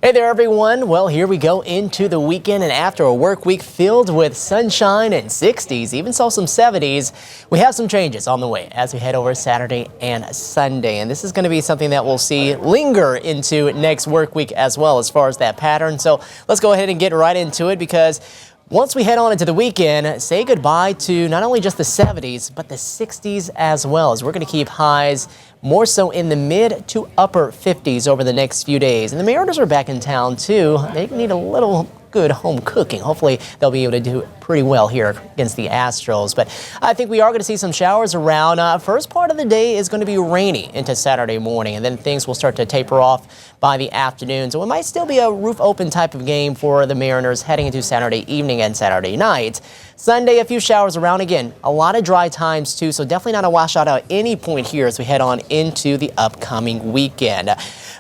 Hey there, everyone. Well, here we go into the weekend, and after a work week filled with sunshine and 60s, even saw some 70s, we have some changes on the way as we head over Saturday and Sunday. And this is going to be something that we'll see linger into next work week as well as far as that pattern. So let's go ahead and get right into it, because once we head on into the weekend, say goodbye to not only just the 70s, but the 60s as well, as we're going to keep highs more so in the mid to upper 50s over the next few days. And the Mariners are back in town too. They need a little good home cooking. Hopefully they'll be able to do pretty well here against the Astros. But I think we are going to see some showers around. First part of the day is going to be rainy into Saturday morning, and then things will start to taper off by the afternoon. So it might still be a roof open type of game for the Mariners heading into Saturday evening and Saturday night. Sunday, a few showers around. Again, a lot of dry times too, so definitely not a washout at any point here as we head on into the upcoming weekend.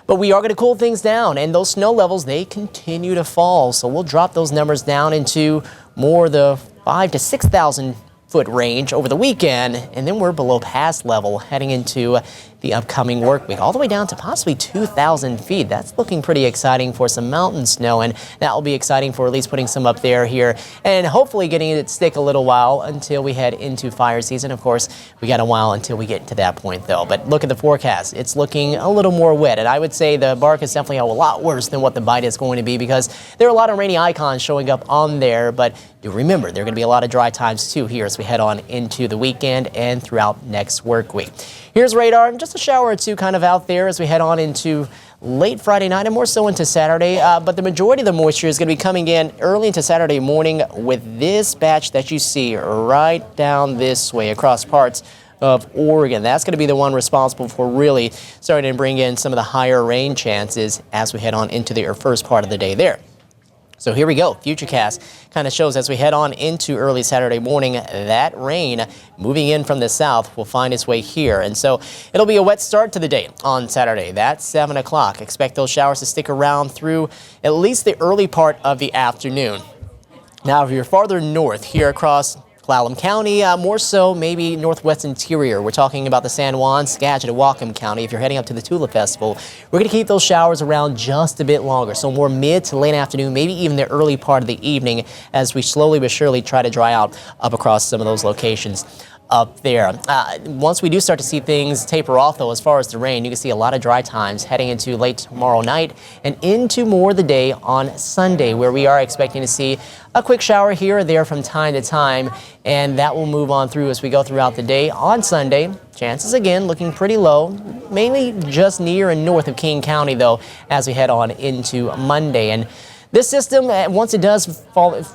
But we are going to cool things down, and those snow levels, they continue to fall. So we'll drop those numbers down into more the 5,000 to 6,000 foot range over the weekend, and then we're below pass level heading into the upcoming work week, all the way down to possibly 2,000 feet. That's looking pretty exciting for some mountain snow, and that will be exciting for at least putting some up there here, and hopefully getting it to stick a little while until we head into fire season. Of course, we got a while until we get to that point though. But look at the forecast. It's looking a little more wet, and I would say the bark is definitely a lot worse than what the bite is going to be, because there are a lot of rainy icons showing up on there. But do remember, there are going to be a lot of dry times too here as we head on into the weekend and throughout next work week. Here's radar, just a shower or two kind of out there as we head on into late Friday night and more so into Saturday. But the majority of the moisture is going to be coming in early into Saturday morning with this batch that you see right down this way across parts of Oregon. That's going to be the one responsible for really starting to bring in some of the higher rain chances as we head on into the first part of the day there. So here we go. Futurecast kind of shows as we head on into early Saturday morning, that rain moving in from the south will find its way here. And so it'll be a wet start to the day on Saturday. That's 7 o'clock. Expect those showers to stick around through at least the early part of the afternoon. Now, if you're farther north here across Clallam County, more so maybe northwest interior. We're talking about the San Juan, Skagit, and Whatcom County. If you're heading up to the Tulip Festival, we're going to keep those showers around just a bit longer. So more mid to late afternoon, maybe even the early part of the evening, as we slowly but surely try to dry out up across some of those locations up there. Once we do start to see things taper off, though, as far as the rain, you can see a lot of dry times heading into late tomorrow night and into more of the day on Sunday, where we are expecting to see a quick shower here or there from time to time, and that will move on through as we go throughout the day. On Sunday, chances again looking pretty low, mainly just near and north of King County, though, as we head on into Monday. And this system, once it does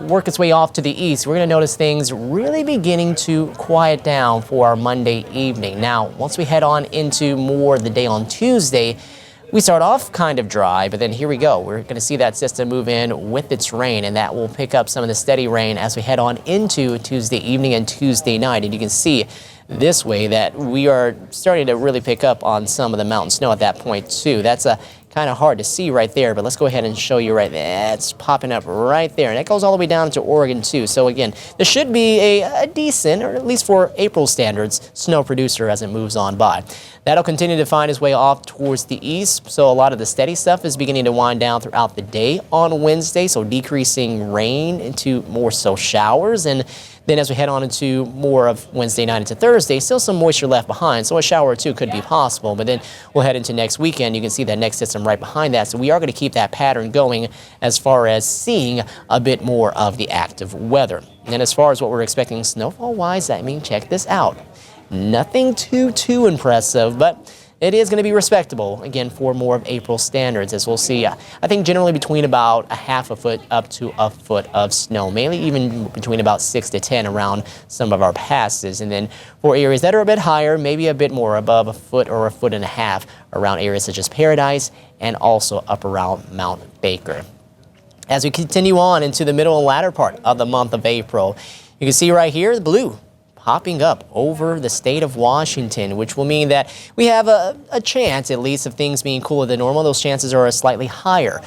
work its way off to the east, we're going to notice things really beginning to quiet down for our Monday evening. Now, once we head on into more the day on Tuesday, we start off kind of dry, but then here we go. We're going to see that system move in with its rain, and that will pick up some of the steady rain as we head on into Tuesday evening and Tuesday night. And you can see this way that we are starting to really pick up on some of the mountain snow at that point too. That's kind of hard to see right there, but let's go ahead and show you right there. It's popping up right there, and it goes all the way down to Oregon too. So again, this should be a decent, or at least for April standards, snow producer as it moves on by. That'll continue to find its way off towards the east, so a lot of the steady stuff is beginning to wind down throughout the day on Wednesday, so decreasing rain into more so showers. And then as we head on into more of Wednesday night into Thursday, still some moisture left behind, so a shower or two could be possible. But then we'll head into next weekend. You can see that next system right behind that, so we are going to keep that pattern going as far as seeing a bit more of the active weather. And as far as what we're expecting snowfall-wise, I mean, check this out. Nothing too impressive, but it is going to be respectable, again, for more of April standards, as we'll see, I think generally between about a half a foot up to a foot of snow, mainly even between about 6 to 10 around some of our passes. And then for areas that are a bit higher, maybe a bit more above a foot or a foot and a half around areas such as Paradise and also up around Mount Baker. As we continue on into the middle and latter part of the month of April, you can see right here the blue popping up over the state of Washington, which will mean that we have a chance, at least, of things being cooler than normal. Those chances are slightly higher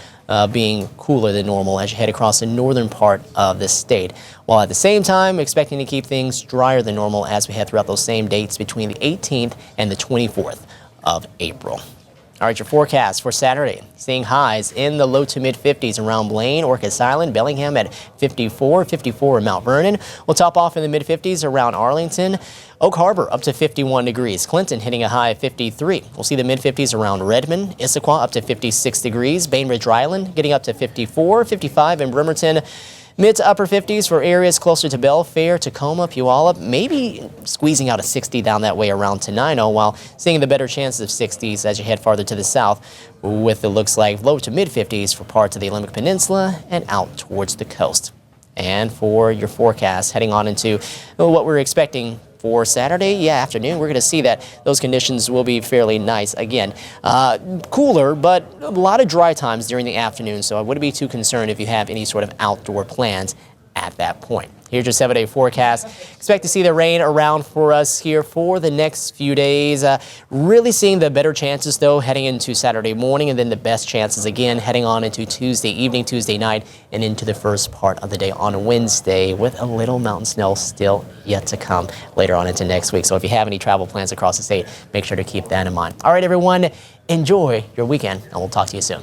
being cooler than normal as you head across the northern part of the state, while at the same time expecting to keep things drier than normal as we head throughout those same dates between the 18th and the 24th of April. All right, your forecast for Saturday, seeing highs in the low to mid 50s around Blaine, Orcas Island, Bellingham at 54 in Mount Vernon. We'll top off in the mid 50s around Arlington. Oak Harbor up to 51 degrees. Clinton hitting a high of 53. We'll see the mid 50s around Redmond. Issaquah up to 56 degrees. Bainbridge Island getting up to 54, 55 in Bremerton. Mid to upper 50s for areas closer to Belfair, Tacoma, Puyallup, maybe squeezing out a 60 down that way around Tenino, while seeing the better chances of 60s as you head farther to the south, with it looks like low to mid 50s for parts of the Olympic Peninsula and out towards the coast. And for your forecast, heading on into what we're expecting for Saturday afternoon, we're going to see that those conditions will be fairly nice again. Cooler, but a lot of dry times during the afternoon, so I wouldn't be too concerned if you have any sort of outdoor plans at that point. Here's your 7-day forecast. Expect to see the rain around for us here for the next few days. Really seeing the better chances, though, heading into Saturday morning, and then the best chances again heading on into Tuesday evening, Tuesday night, and into the first part of the day on Wednesday, with a little mountain snow still yet to come later on into next week. So if you have any travel plans across the state, make sure to keep that in mind. All right, everyone, enjoy your weekend, and we'll talk to you soon.